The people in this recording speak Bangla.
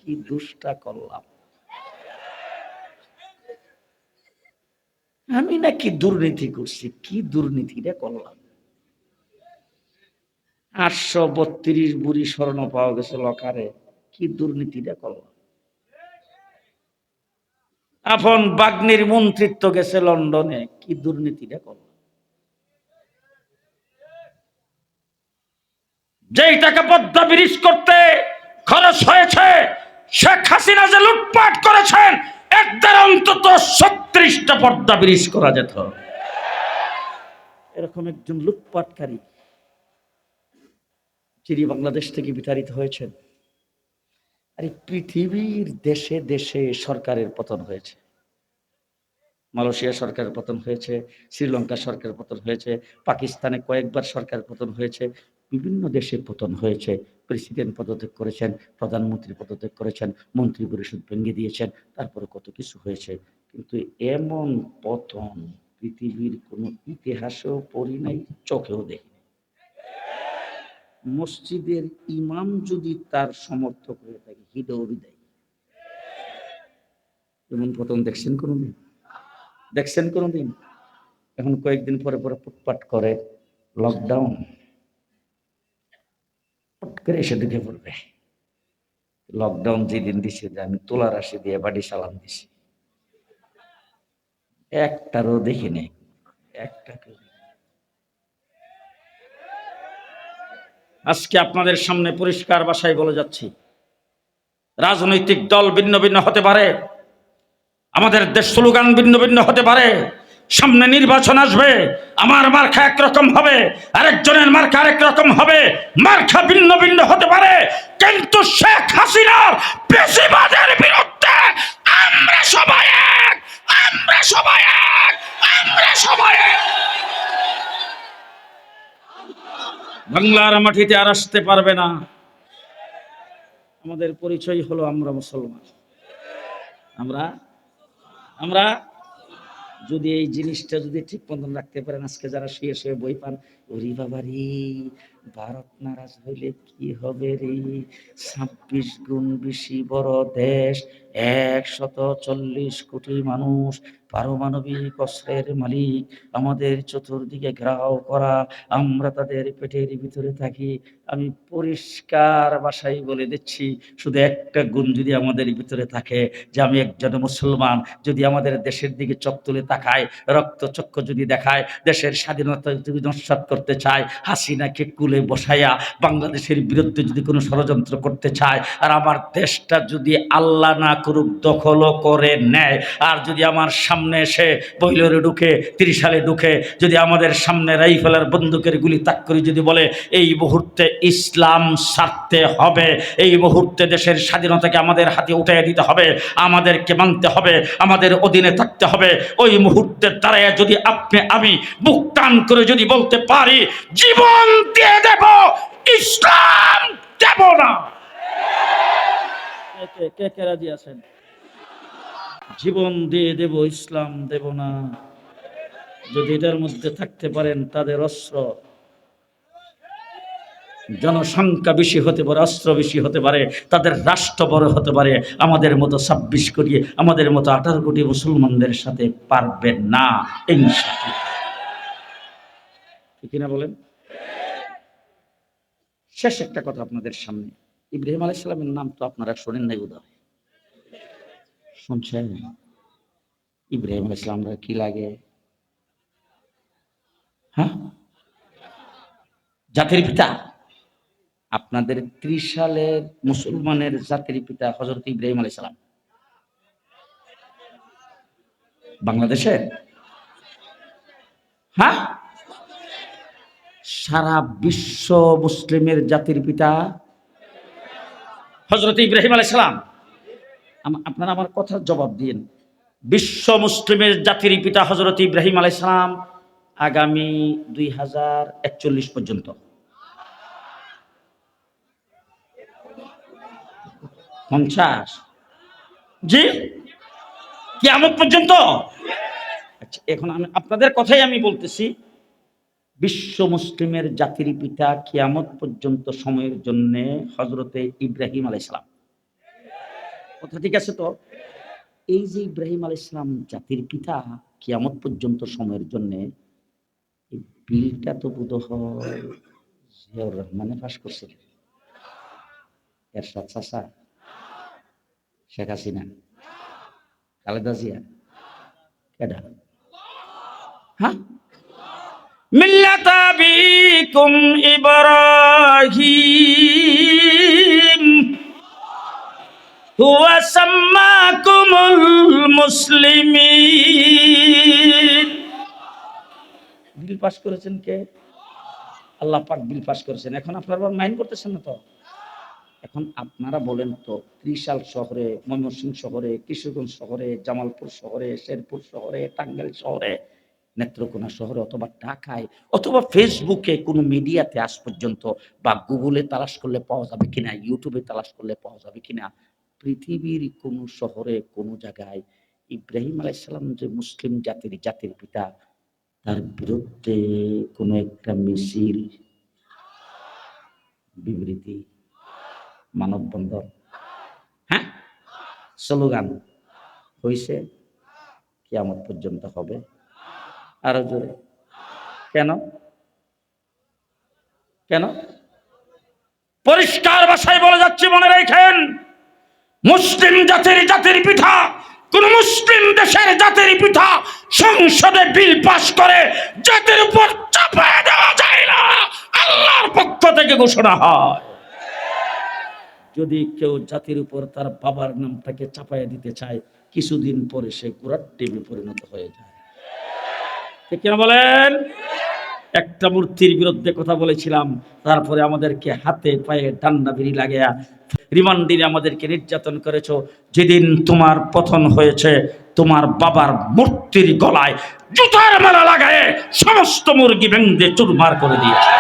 কি দুষ্টা করলাম, আমি নাকি দুর্নীতি করছি, কি দুর্নীতিটা করলাম। 832 বুড়ি স্বর্ণ পাওয়া গেছে লকারে, কি দুর্নীতিটা করলাম। আপন বাগ্নির মন্ত্রিত্ব গেছে লন্ডনে, কি দুর্নীতিটা করলাম। যেই টাকা পদ্মা ব্রিজ করতে খরচ হয়েছে, শেখ হাসিনা যে লুটপাট করেছেন, এর দ্বারা অন্তত 36টা পদ্মা ব্রিজ করা যেত। এরকম একজন লুটপাটকারী যিনি বাংলাদেশ থেকে বিতাড়িত হয়েছেন। আর পৃথিবীর দেশে দেশে সরকারের পতন হয়েছে। মালয়েশিয়া সরকারের পতন হয়েছে, শ্রীলঙ্কা সরকারের পতন হয়েছে, পাকিস্তানে কয়েকবার সরকার পতন হয়েছে, বিভিন্ন দেশে পতন হয়েছে। প্রেসিডেন্ট পদত্যাগ করেছেন, প্রধানমন্ত্রী পদত্যাগ করেছেন, মন্ত্রী পরিষদ ভেঙে দিয়েছেন, তারপরে কত কিছু হয়েছে। কিন্তু এমন পতন পৃথিবীর কোনো ইতিহাসেও পড়ি নাই, চোখেও দেখি। মসজিদের ইমাম যদি তার সমর্থক হয়ে থাকে, হিডেও বিদায়। এমন পতন দেখছেন কোনোদিন? দেখছেন কোনোদিন? এখন কয়েকদিন পরে পরে ফুটপাট করে লকডাউন, পট করে এসে ঢুকে পড়বে। লকডাউন যেদিন দিছে, যে আমি তোলা রাশি দিয়ে বাড়ি সালাম দিছি, একটারও দেখি নেই, একটাকে। আজকে আপনাদের সামনে পরিষ্কার ভাষায় বলে যাচ্ছি, রাজনৈতিক দল ভিন্ন ভিন্ন হতে পারে, আমাদের দেশ স্লোগান ভিন্ন ভিন্ন হতে পারে, সামনে নির্বাচন আসবে, আমার মার্কা একরকম হবে, আরেকজনের মার্কা আরেক রকম হবে, মার্কা ভিন্ন ভিন্ন হতে পারে, কিন্তু শেখ হাসিনার বেশিবাদের বিরুদ্ধে আমরা সবাই এক, আমরা সবাই এক, আমরা সবাই এক। বাংলার মাটিতে আর আসতে পারবে না। আমাদের পরিচয় হলো আমরা মুসলমান। আমরা আমরা যদি এই জিনিসটা যদি ঠিক মতন রাখতে পারেন, আজকে যারা শুয়ে শুয়ে বই পান, ওরে বাবা রে, ভারত নারাজ হইলে কি হবে রে, 26 গুণ বেশি বড় দেশ, 140 কোটি মানুষ, পারমাণবিক অস্ত্রের মালিক, আমাদের চতুর্দিকে ঘেরাও করা, আমরা তাদের পেটের ভিতরে থাকি। আমি পরিষ্কার ভাষায় বলে দিচ্ছি, শুধু একটা গুণ যদি আমাদের ভিতরে থাকে, যে আমি একজন মুসলমান, যদি আমাদের দেশের দিকে চোখ তুলে তাকায়, রক্তচক্ষু যদি দেখায়, দেশের স্বাধীনতা যদি নস্যাৎ করতে চায়, হাসিনাকে কুলে বসাইয়া বাংলাদেশের বিরুদ্ধে যদি কোনো ষড়যন্ত্র করতে চায়, আর আমার দেশটা যদি আল্লাহ না করুক দখলও করে নেয়, আর যদি আমার সামনে এসে বইলরে ঢুকে, 30 সালে ঢুকে, যদি আমাদের সামনে রাইফেলের বন্দুকের গুলি তাক করে যদি বলে এই মুহূর্তে ইসলাম ছাড়তে হবে, এই মুহূর্তে দেশের স্বাধীনতাকে আমাদের হাতে উঠিয়ে দিতে হবে, আমাদেরকে মানতে হবে, আমাদের অধীনে থাকতে হবে, ওই মুহূর্তে দাঁড়ায় যদি আপনি আমি বুক টান করে যদি বলতে পারি জীবন দিয়ে দেব, ইসলাম দেব না। কে কে রাজি আছেন? জীবন দিয়ে দেব, ইসলাম দেব না। যদি এটার মধ্যে থাকতে পারেন, তাদের অস্ত্র, জনসংখ্যা বেশি হতে পারে, অস্ত্র বেশি হতে পারে, তাদের রাষ্ট্র বড় হতে পারে, আমাদের মতো 26 কোটি, আমাদের মতো 18 কোটি মুসলমানদের সাথে পারবে না ইনশাআল্লাহ। ঠিক না বলেন? শেষ একটা কথা আপনাদের সামনে, ইব্রাহিম আলাইহিস সালামের নাম তো আপনারা শোনেন নাই বোধহয়, শুনছেন? ইব্রাহিম আলাইহিস সালামের কি লাগে? হ্যাঁ, জাতির পিতা। আপনাদের 30 সালের মুসলমানের জাতির পিতা হযরত ইব্রাহিম আলাইহিস সালাম বাংলাদেশে, হ্যাঁ, সারা বিশ্ব মুসলিমের জাতির পিতা হযরত ইব্রাহিম আলাইহিস সালাম। আপনারা আমার কথার জবাব দিন, বিশ্ব মুসলিমের জাতির পিতা হযরত ইব্রাহিম আলাইহিস সালাম আগামী 2041 পর্যন্ত, 50, জি, কিয়ামত পর্যন্ত। আচ্ছা, এখন আমি আপনাদের কথাই আমি বলতেছি, বিশ্ব মুসলিমের জাতির পিতা কিয়ামত পর্যন্ত সময়ের জন্য হযরতে ইব্রাহিম আলাইহিস সালাম। কথা ঠিক আছে তো? এই যে ইব্রাহিম আলাইহিস সালাম জাতির পিতা, কিয়ামত পর্যন্ত সময়ের জন্য এই বিলটা তো বোধহয় জিয়াউর রহমানে পাস করছিল। এরশাদ চাচা, শেখ হাসিনা, খালেদা জিয়া, কেডা? হ্যাঁ, মিল্লাতা বিকুম ইব্রাহিম হুয়া সাম্মাকুমুল মুসলিমিন। বিল পাস করেছেন কে? আল্লাহ পাক বিল পাস করেছেন। এখন আপনারা মাইন্ড করতেছেন না তো? এখন আপনারা বলেন তো, ত্রিশাল শহরে, ময়মনসিংহ শহরে, কিশোরগঞ্জ শহরে, জামালপুর শহরে, শেরপুর শহরে, টাঙ্গাইল শহরে, নেত্রকোনা শহরে, অথবা ঢাকায়, অথবা ফেসবুকে, কোনো মিডিয়াতে আজ পর্যন্ত, বা গুগলে তালাশ করলে পাওয়া যাবে কিনা, ইউটিউবে তালাশ করলে পাওয়া যাবে কিনা, পৃথিবীর কোন শহরে, কোন জায়গায় ইব্রাহিম আলাইহিস সালাম যে মুসলিম জাতির পিতা, তার বিরুদ্ধে কোনো একটা মিছিল, বিবৃতি, মানববন্ধন, হ্যাঁ, স্লোগান হইছে? কিয়ামত পর্যন্ত হবে? আরো জোরে কেন? কেন? পরিষ্কার ভাষায় বলে যাচ্ছে, মনে রাখেন, মুসলিম জাতির পিতা, কোন মুসলিম দেশের জাতির পিতা সংসদে বিল পাস করে জাতির উপর চাপিয়ে দেওয়া যায় না, আল্লাহর পক্ষ থেকে ঘোষণা হয়। যদি কেউ জাতির উপর তার বাবার নামটাকে চাপাইয়া দিতে চায়, কিছুদিন পরে সে ঘোড়ার ডিমে পরিণত হয়ে যায়। কেন বলেন? একটা মূর্তির বিরুদ্ধে কথা বলেছিলাম, তারপরে আমাদেরকে হাতে পায়ে ডান্ডা বিড়ি লাগিয়া রিমান্ডে আমাদেরকে নির্যাতন করেছো। যেদিন তোমার পতন হয়েছে, তোমার বাবার মূর্তির গলায় জুতার মালা লাগায় সমস্ত মুরগি ভেঙে চুরমার করে দিয়েছে।